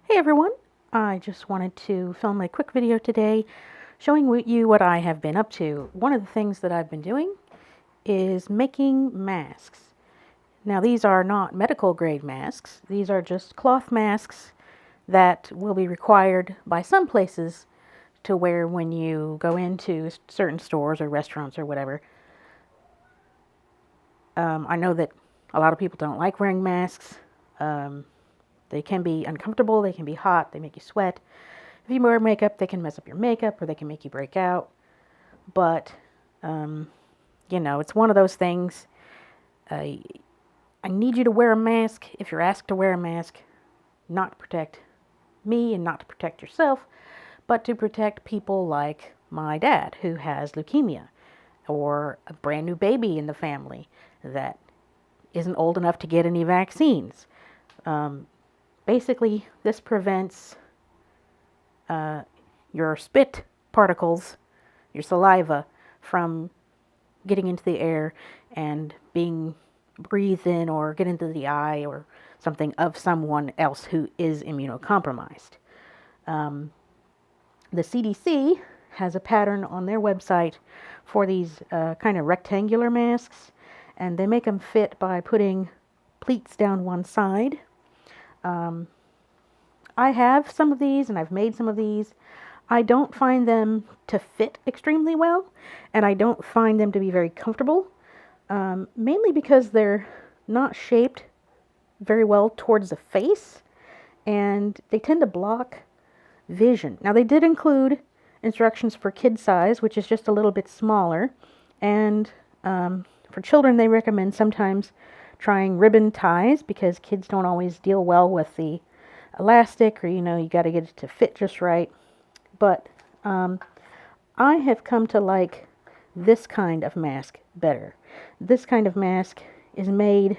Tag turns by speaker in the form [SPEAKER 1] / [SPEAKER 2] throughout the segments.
[SPEAKER 1] Hey everyone, I just wanted to film a quick video today showing you what I have been up to. One of the things that I've been doing is making masks. Now these are not medical grade masks, these are just cloth masks that will be required by some places to wear when you go into certain stores or restaurants or whatever. I know that a lot of people don't like wearing masks. They can be uncomfortable, they can be hot, they make you sweat. If you wear makeup, they can mess up your makeup or they can make you break out. But, it's one of those things. I need you to wear a mask if you're asked to wear a mask, not to protect me and not to protect yourself, but to protect people like my dad who has leukemia or a brand new baby in the family that isn't old enough to get any vaccines. Basically, this prevents your spit particles, your saliva, from getting into the air and being breathed in or get into the eye or something of someone else who is immunocompromised. The CDC has a pattern on their website for these kind of rectangular masks, and they make them fit by putting pleats down one side. I have some of these and I've made some of these. I don't find them to fit extremely well, and I don't find them to be very comfortable, mainly because they're not shaped very well towards the face, and they tend to block vision. Now, they did include instructions for kid size, which is just a little bit smaller, and for children, they recommend sometimes trying ribbon ties because kids don't always deal well with the elastic, or you got to get it to fit just right. But I have come to like this kind of mask better. This kind of mask is made,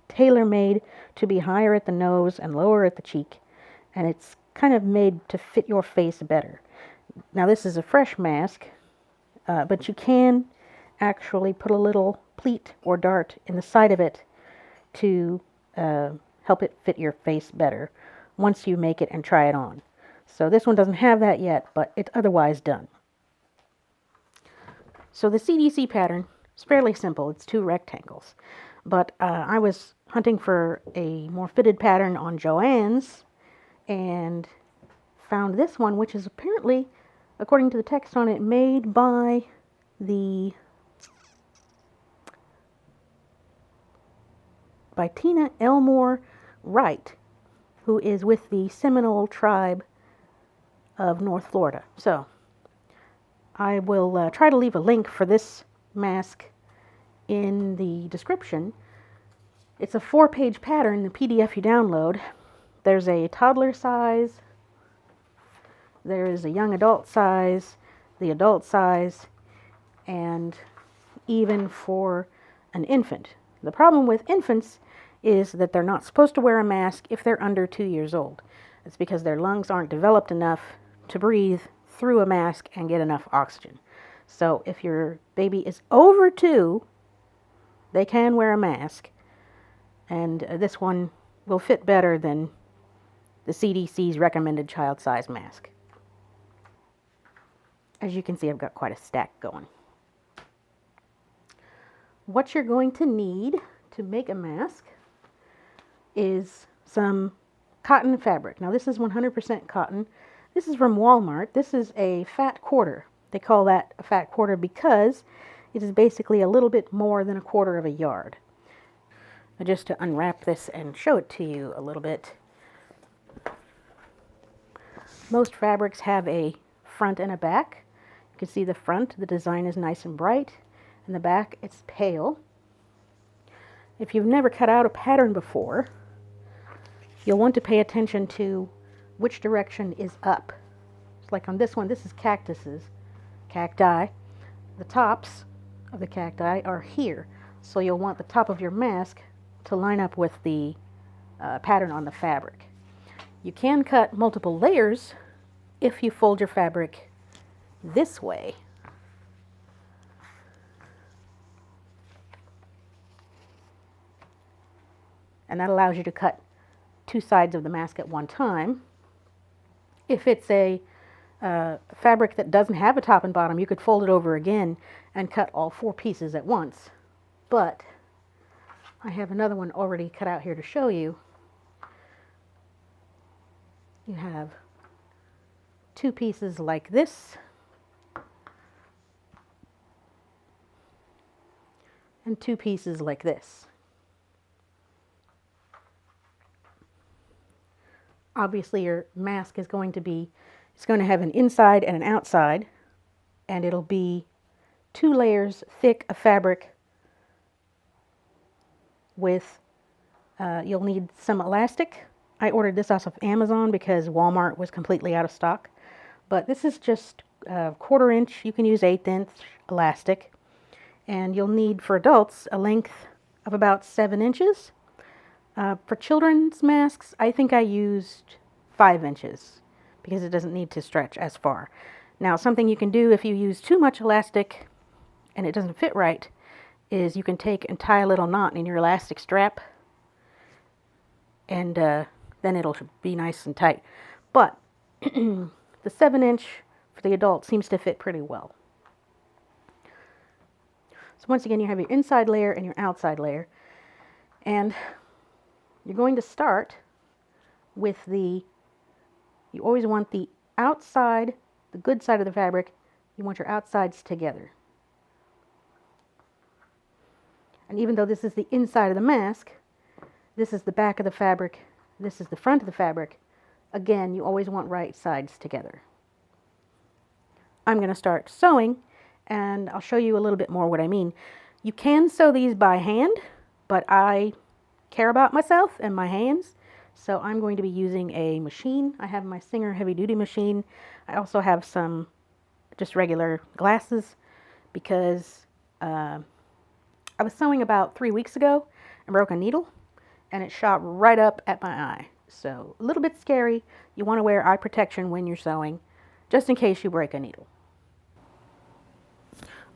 [SPEAKER 1] tailor-made to be higher at the nose and lower at the cheek, and it's kind of made to fit your face better. Now this is a fresh mask, but you can actually put a little pleat or dart in the side of it to help it fit your face better once you make it and try it on. So this one doesn't have that yet, but it's otherwise done. So the CDC pattern is fairly simple. It's two rectangles. But I was hunting for a more fitted pattern on Joann's and found this one, which is apparently, according to the text on it, made by Tina Elmore Wright, who is with the Seminole tribe of North Florida. So I will try to leave a link for this mask in the description. It's a 4-page pattern, the PDF you download. There's a toddler size, there is a young adult size, the adult size, and even for an infant. The problem with infants is that they're not supposed to wear a mask if they're under 2 years old. It's because their lungs aren't developed enough to breathe through a mask and get enough oxygen. So if your baby is over 2, they can wear a mask, and this one will fit better than the CDC's recommended child size mask. As you can see, I've got quite a stack going. What you're going to need to make a mask is some cotton fabric. Now this is 100% cotton. This is from Walmart. This is a fat quarter. They call that a fat quarter because it is basically a little bit more than a quarter of a yard. Now just to unwrap this and show it to you a little bit. Most fabrics have a front and a back. You can see the front, the design is nice and bright, and the back, it's pale. If you've never cut out a pattern before, you'll want to pay attention to which direction is up. It's like on this one, this is cacti. The tops of the cacti are here, so you'll want the top of your mask to line up with the pattern on the fabric. You can cut multiple layers if you fold your fabric this way. And that allows you to cut 2 sides of the mask at one time. If it's a fabric that doesn't have a top and bottom, you could fold it over again and cut all 4 pieces at once. But I have another one already cut out here to show you. You have 2 pieces like this, and 2 pieces like this. Obviously your mask is going to have an inside and an outside, and it'll be 2 layers thick of fabric with, you'll need some elastic. I ordered this off of Amazon because Walmart was completely out of stock. But this is just 1/4 inch, you can use 1/8 inch elastic. And you'll need, for adults, a length of about 7 inches. For children's masks, I think I used 5 inches because it doesn't need to stretch as far. Now, something you can do if you use too much elastic and it doesn't fit right is you can take and tie a little knot in your elastic strap, and then it'll be nice and tight. But the 7 inch for the adult seems to fit pretty well. So once again, you have your inside layer and your outside layer. And you're going to start with you always want the outside, the good side of the fabric, you want your outsides together. And even though this is the inside of the mask, this is the back of the fabric, this is the front of the fabric, again, you always want right sides together. I'm going to start sewing, and I'll show you a little bit more what I mean. You can sew these by hand, but I care about myself and my hands, so I'm going to be using a machine. I have my Singer heavy duty machine. I also have some just regular glasses because I was sewing about 3 weeks ago and broke a needle, and it shot right up at my eye. So a little bit scary. You want to wear eye protection when you're sewing, just in case you break a needle.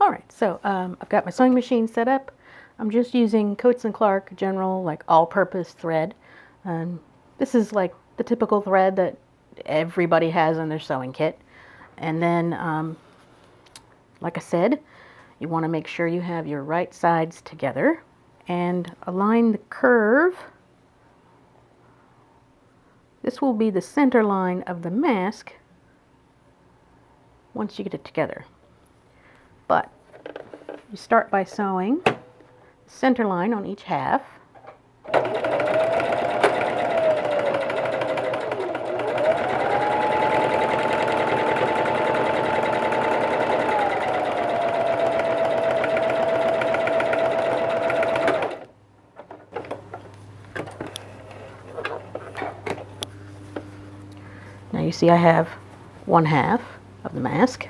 [SPEAKER 1] Alright, so I've got my sewing machine set up. I'm just using Coats & Clark General, like all-purpose thread. This is like the typical thread that everybody has in their sewing kit. And then, like I said, you want to make sure you have your right sides together and align the curve. This will be the center line of the mask once you get it together. But you start by sewing the center line on each half. Now you see I have 1/2 of the mask.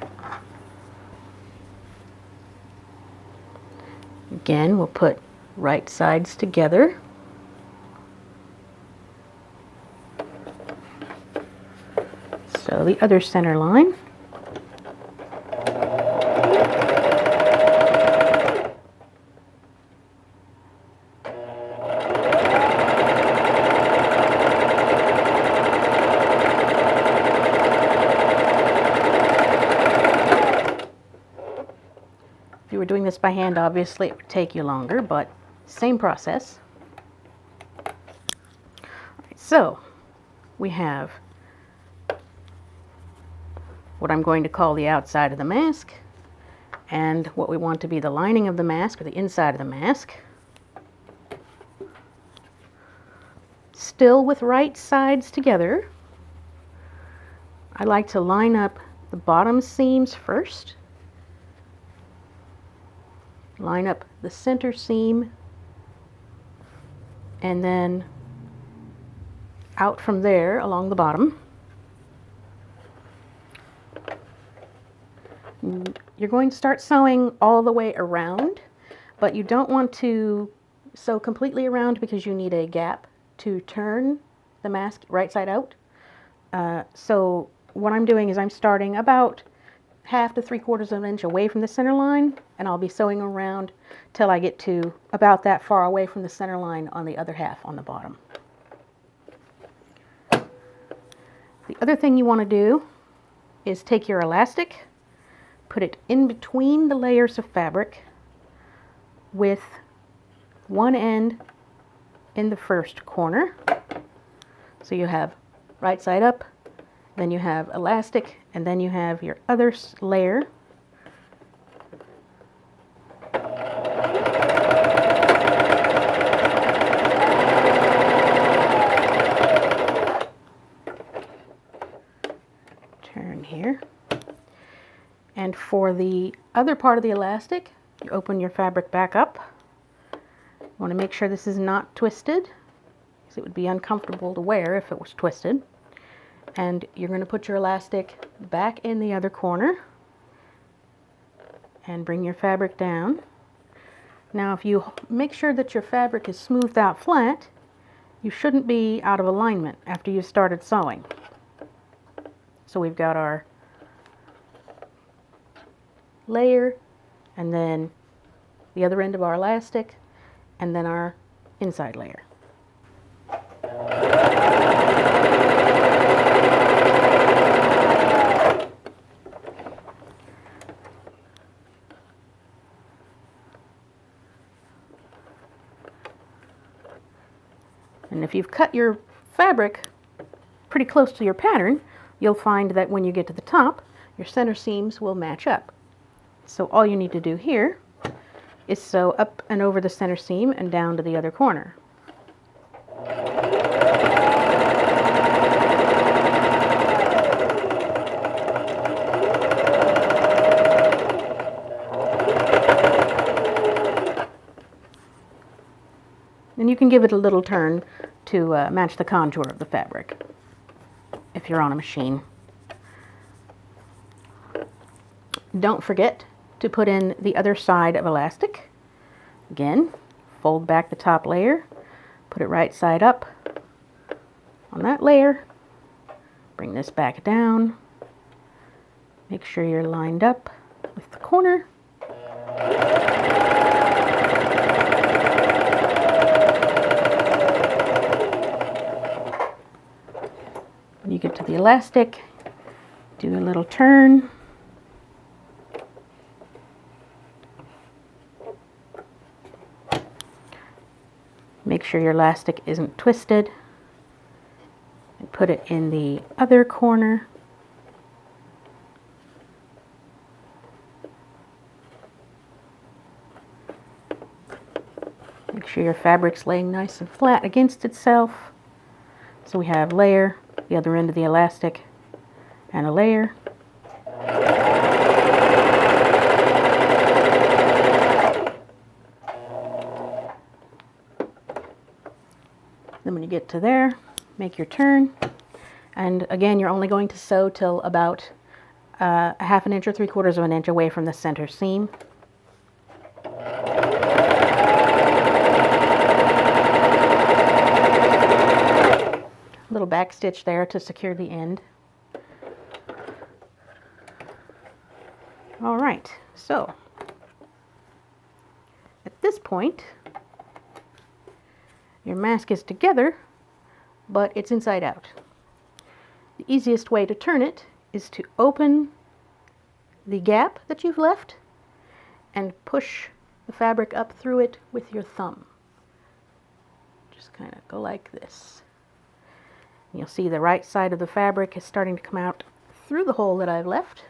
[SPEAKER 1] Again, we'll put right sides together. So the other center line. If you were doing this by hand, obviously it would take you longer, but same process. Alright, so we have what I'm going to call the outside of the mask and what we want to be the lining of the mask, or the inside of the mask. Still with right sides together. I like to line up the bottom seams first. Line up the center seam, and then out from there along the bottom. You're going to start sewing all the way around, but you don't want to sew completely around because you need a gap to turn the mask right side out. So what I'm doing is I'm starting about 1/2 to 3/4 of an inch away from the center line, and I'll be sewing around till I get to about that far away from the center line on the other half on the bottom. The other thing you want to do is take your elastic, put it in between the layers of fabric with one end in the first corner. So you have right side up, then you have elastic, and then you have your other layer. Turn here. And for the other part of the elastic, you open your fabric back up. You want to make sure this is not twisted, because it would be uncomfortable to wear if it was twisted. And you're going to put your elastic back in the other corner and bring your fabric down. Now, if you make sure that your fabric is smoothed out flat, you shouldn't be out of alignment after you've started sewing. So we've got our layer, and then the other end of our elastic, and then our inside layer. And if you've cut your fabric pretty close to your pattern, you'll find that when you get to the top, your center seams will match up. So all you need to do here is sew up and over the center seam and down to the other corner. And you can give it a little turn to match the contour of the fabric if you're on a machine. Don't forget to put in the other side of elastic. Again, fold back the top layer, put it right side up on that layer, bring this back down, make sure you're lined up with the corner. When you get to the elastic, do a little turn. Make sure your elastic isn't twisted, and put it in the other corner. Make sure your fabric's laying nice and flat against itself. So we have layer, the other end of the elastic, and a layer. Then when you get to there, make your turn. And again, you're only going to sew till about a half an inch or 3/4 of an inch away from the center seam. Little back stitch there to secure the end. All right, so at this point, your mask is together, but it's inside out. The easiest way to turn it is to open the gap that you've left and push the fabric up through it with your thumb. Just kind of go like this. And you'll see the right side of the fabric is starting to come out through the hole that I've left.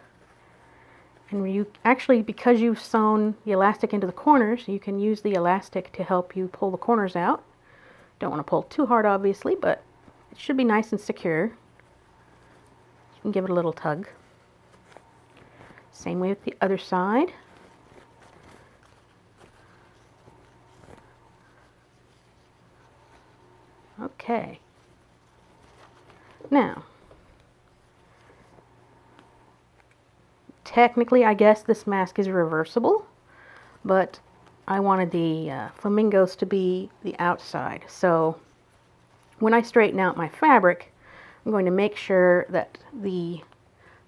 [SPEAKER 1] And you actually, because you've sewn the elastic into the corners, you can use the elastic to help you pull the corners out. Don't want to pull too hard, obviously, but it should be nice and secure. You can give it a little tug. Same way with the other side. Okay. Now, technically, I guess this mask is reversible, but I wanted the flamingos to be the outside. So when I straighten out my fabric, I'm going to make sure that the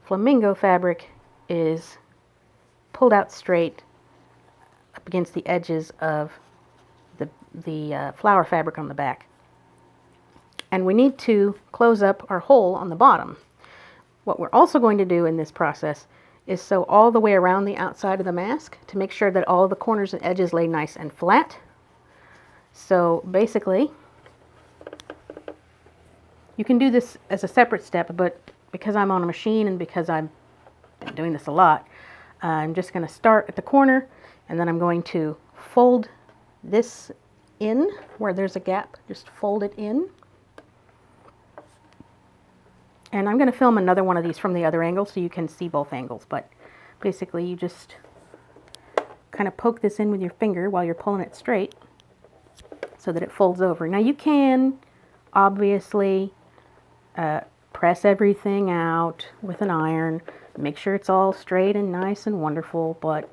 [SPEAKER 1] flamingo fabric is pulled out straight up against the edges of the flower fabric on the back. And we need to close up our hole on the bottom. What we're also going to do in this process is sew all the way around the outside of the mask to make sure that all the corners and edges lay nice and flat. So basically, you can do this as a separate step, but because I'm on a machine and because I've been doing this a lot, I'm just going to start at the corner, and then I'm going to fold this in where there's a gap. Just fold it in. And I'm going to film another one of these from the other angle so you can see both angles, but basically you just kind of poke this in with your finger while you're pulling it straight so that it folds over. Now you can obviously press everything out with an iron, make sure it's all straight and nice and wonderful, but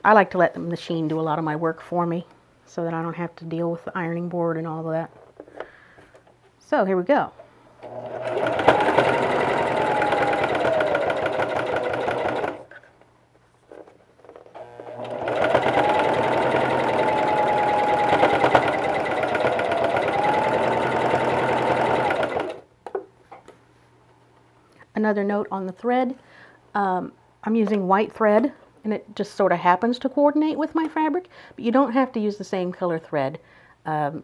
[SPEAKER 1] I like to let the machine do a lot of my work for me so that I don't have to deal with the ironing board and all of that. So here we go. Another note on the thread, I'm using white thread, and it just sort of happens to coordinate with my fabric, but you don't have to use the same color thread.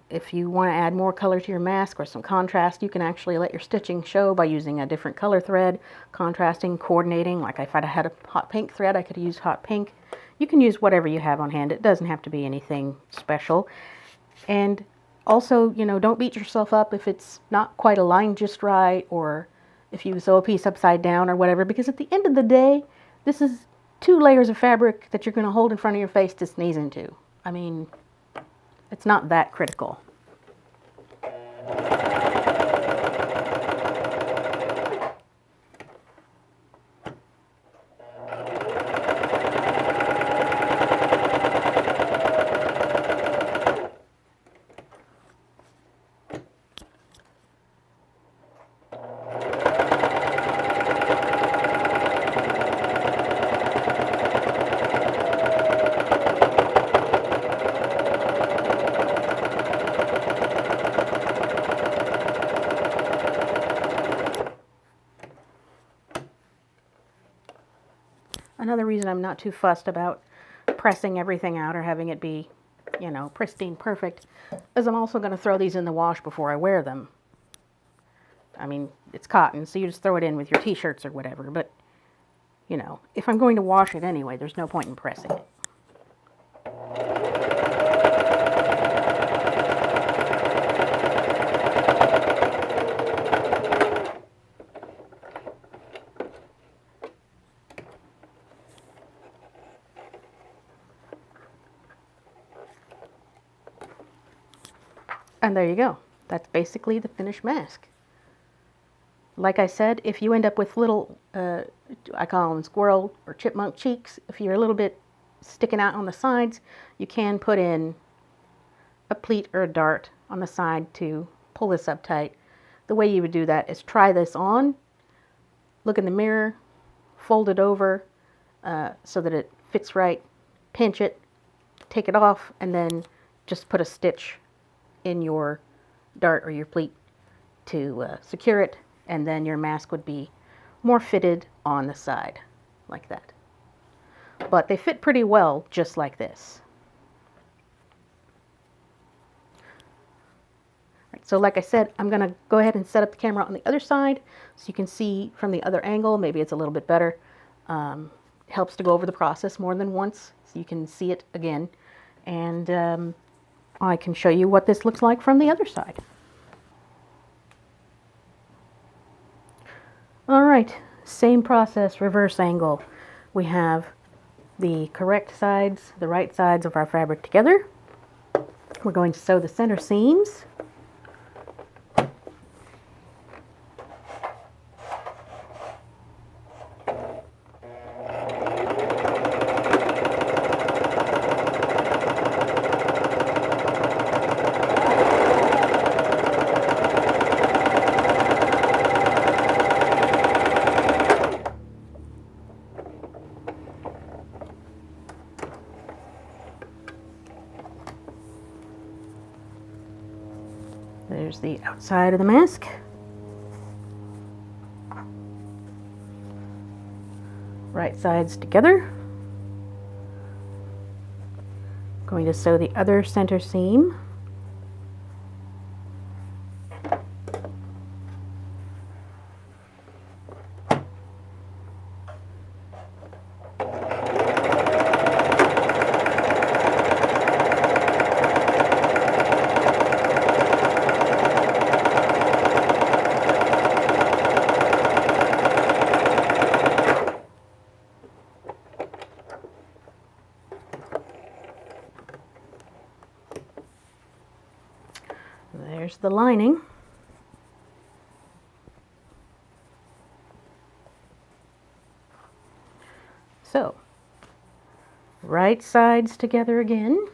[SPEAKER 1] If you want to add more color to your mask or some contrast, you can actually let your stitching show by using a different color thread, contrasting, coordinating. Like if I had a hot pink thread, I could use hot pink. You can use whatever you have on hand. It doesn't have to be anything special. And also, you know, don't beat yourself up if it's not quite aligned just right, or if you sew a piece upside down or whatever, because at the end of the day, this is 2 layers of fabric that you're going to hold in front of your face to sneeze into. I mean, it's not that critical. Another reason I'm not too fussed about pressing everything out or having it be, you know, pristine perfect is I'm also going to throw these in the wash before I wear them. I mean, it's cotton, so you just throw it in with your t-shirts or whatever, but, you know, if I'm going to wash it anyway, there's no point in pressing it. And there you go. That's basically the finished mask. Like I said, if you end up with little, I call them squirrel or chipmunk cheeks, if you're a little bit sticking out on the sides, you can put in a pleat or a dart on the side to pull this up tight. The way you would do that is try this on, look in the mirror, fold it over so that it fits right, pinch it, take it off, and then just put a stitch in your dart or your pleat to secure it, and then your mask would be more fitted on the side like that. But they fit pretty well just like this. Right, so like I said, I'm going to go ahead and set up the camera on the other side so you can see from the other angle. Maybe it's a little bit better. Helps to go over the process more than once so you can see it again. And I can show you what this looks like from the other side. All right, same process, reverse angle. We have the correct sides, the right sides of our fabric together. We're going to sew the center seams. There's the outside of the mask. Right sides together. Going to sew the other center seam. There's the lining. So, right sides together again.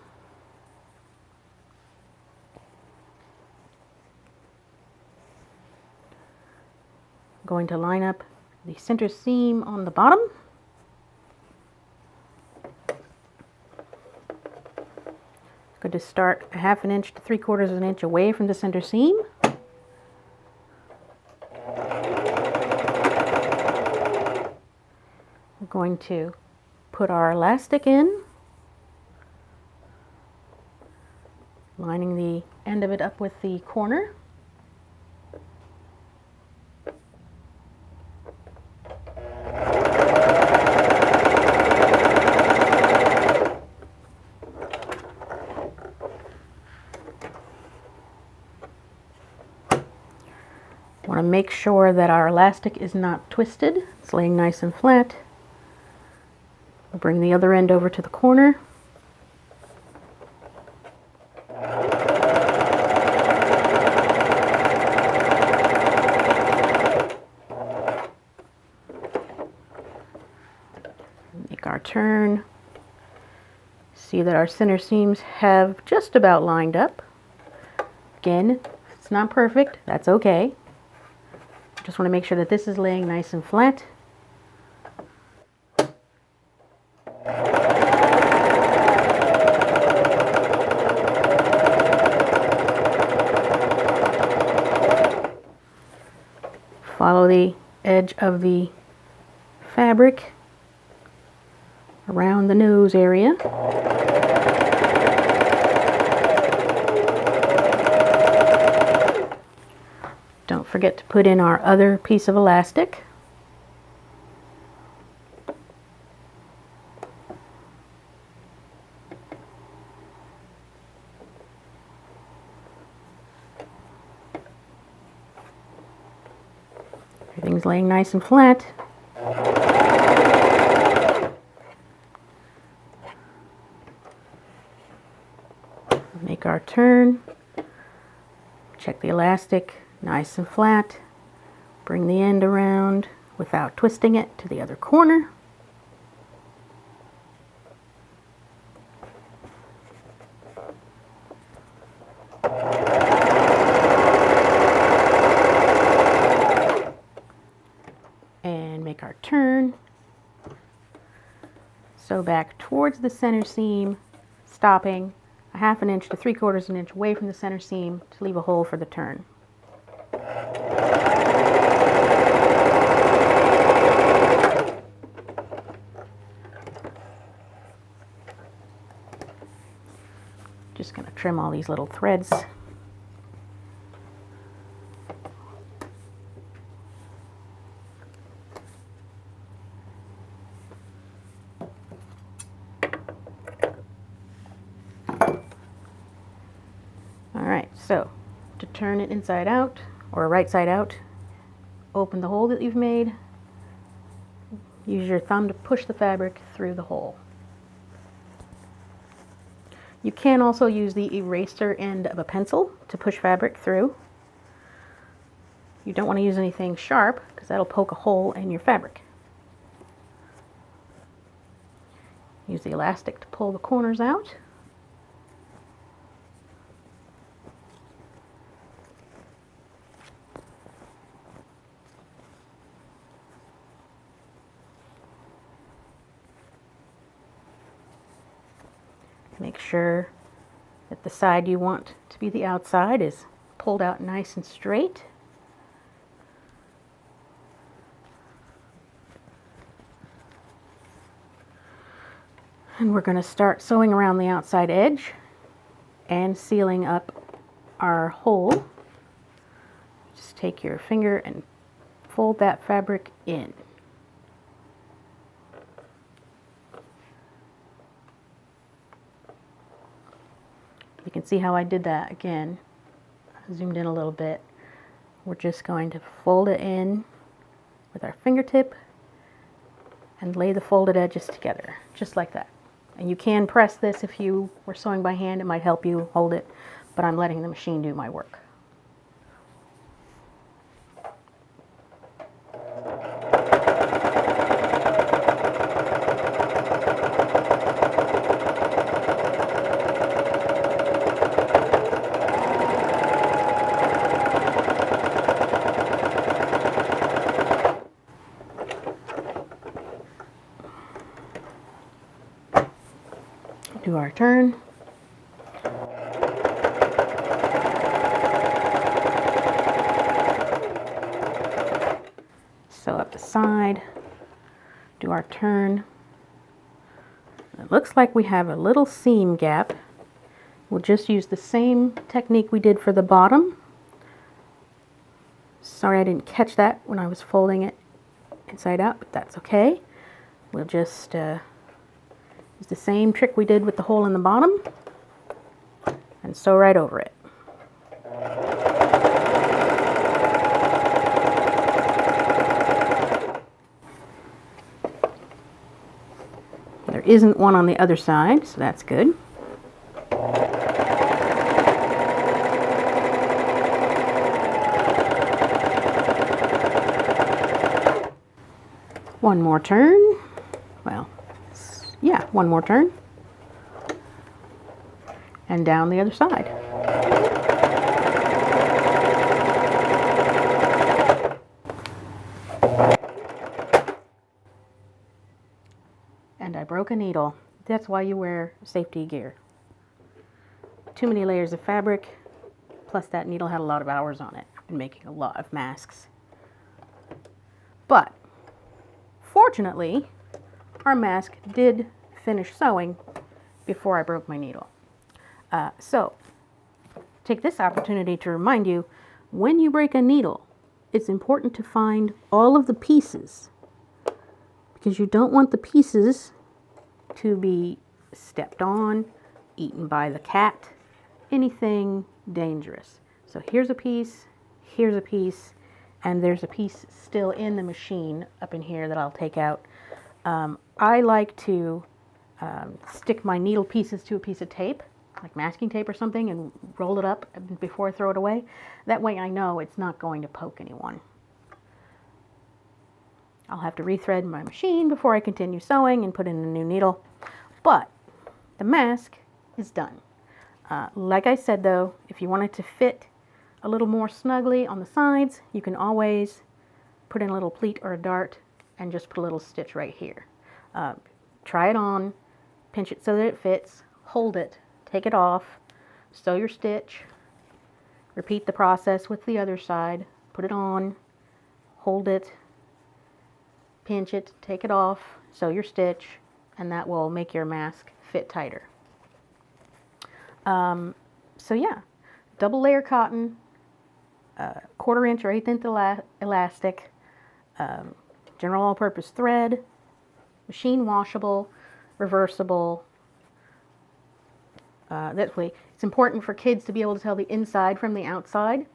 [SPEAKER 1] Going to line up the center seam on the bottom. Going to start a 1/2 inch to 3/4 of an inch away from the center seam. We're going to put our elastic in, lining the end of it up with the corner. Want to make sure that our elastic is not twisted. It's laying nice and flat. We'll bring the other end over to the corner. Make our turn. See that our center seams have just about lined up. Again, if it's not perfect, that's okay. Just want to make sure that this is laying nice and flat. Follow the edge of the fabric around the nose area. Don't forget to put in our other piece of elastic. Everything's laying nice and flat. Make our turn. Check the elastic. Nice and flat. Bring the end around without twisting it to the other corner. And make our turn. Sew back towards the center seam, stopping a 1/2 inch to 3/4 of an inch away from the center seam to leave a hole for the turn. Just going to trim all these little threads. Alright, so to turn it inside out, or right side out, open the hole that you've made. Use your thumb to push the fabric through the hole. You can also use the eraser end of a pencil to push fabric through. You don't want to use anything sharp because that'll poke a hole in your fabric. Use the elastic to pull the corners out. Make sure that the side you want to be the outside is pulled out nice and straight. And we're going to start sewing around the outside edge and sealing up our hole. Just take your finger and fold that fabric in. You can see how I did that again. I zoomed in a little bit. We're just going to fold it in with our fingertip and lay the folded edges together, just like that. And you can press this if you were sewing by hand, it might help you hold it, but I'm letting the machine do my work. Do our turn. Sew up the side, do our turn. It looks like we have a little seam gap. We'll just use the same technique we did for the bottom. Sorry I didn't catch that when I was folding it inside out, but that's okay. We'll just use the same trick we did with the hole in the bottom and sew right over it. There isn't one on the other side, so that's good. One more turn. Well, yeah, one more turn. And down the other side. And I broke a needle. That's why you wear safety gear. Too many layers of fabric, plus that needle had a lot of hours on it. I've been making a lot of masks. But fortunately, our mask did finish sewing before I broke my needle. So, take this opportunity to remind you, when you break a needle, it's important to find all of the pieces, because you don't want the pieces to be stepped on, eaten by the cat, anything dangerous. So here's a piece, and there's a piece still in the machine up in here that I'll take out. I like to stick my needle pieces to a piece of tape, like masking tape or something, and roll it up before I throw it away. That way I know it's not going to poke anyone. I'll have to rethread my machine before I continue sewing and put in a new needle. But the mask is done. Like I said though, if you want it to fit a little more snugly on the sides, you can always put in a little pleat or a dart and just put a little stitch right here. Try it on, pinch it so that it fits, hold it, take it off, sew your stitch, repeat the process with the other side, put it on, hold it, pinch it, take it off, sew your stitch, and that will make your mask fit tighter. So yeah, double layer cotton, 1/4 inch or 1/8 inch elastic, general all-purpose thread, machine washable, reversible. That way, it's important for kids to be able to tell the inside from the outside.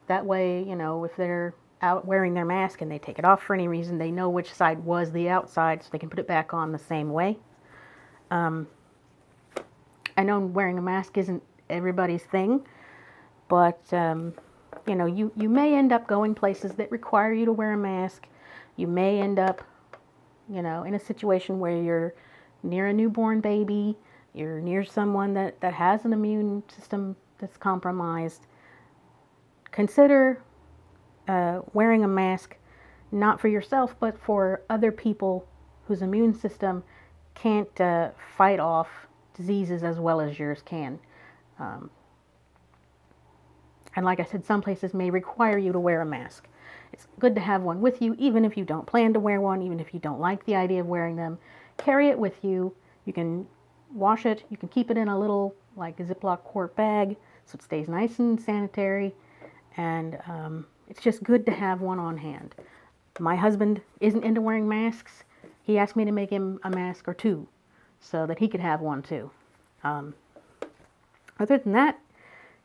[SPEAKER 1] That way, you know, if they're out wearing their mask and they take it off for any reason, they know which side was the outside, so they can put it back on the same way. I know wearing a mask isn't everybody's thing, but you know, you may end up going places that require you to wear a mask. You may end up, you know, in a situation where you're near a newborn baby, you're near someone that has an immune system that's compromised. Consider wearing a mask, not for yourself, but for other people whose immune system can't fight off diseases as well as yours can. And like I said, some places may require you to wear a mask. It's good to have one with you, even if you don't plan to wear one, even if you don't like the idea of wearing them. Carry it with you. You can wash it. You can keep it in a little like a Ziploc quart bag so it stays nice and sanitary. And it's just good to have one on hand. My husband isn't into wearing masks. He asked me to make him a mask or two so that he could have one too. Other than that,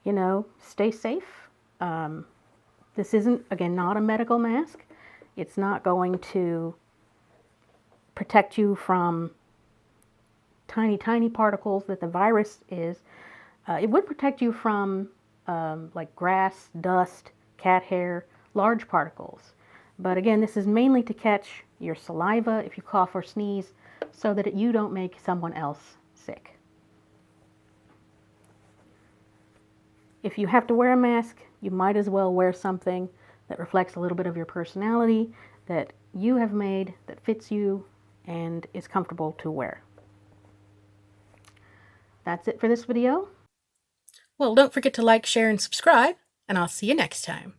[SPEAKER 1] you know, stay safe. This isn't, again, not a medical mask. It's not going to protect you from tiny, tiny particles that the virus is. It would protect you from like grass, dust, cat hair, large particles. But again, this is mainly to catch your saliva if you cough or sneeze so that you don't make someone else sick. If you have to wear a mask, you might as well wear something that reflects a little bit of your personality that you have made, that fits you, and is comfortable to wear. That's it for this video.
[SPEAKER 2] Well, don't forget to like, share, and subscribe, and I'll see you next time.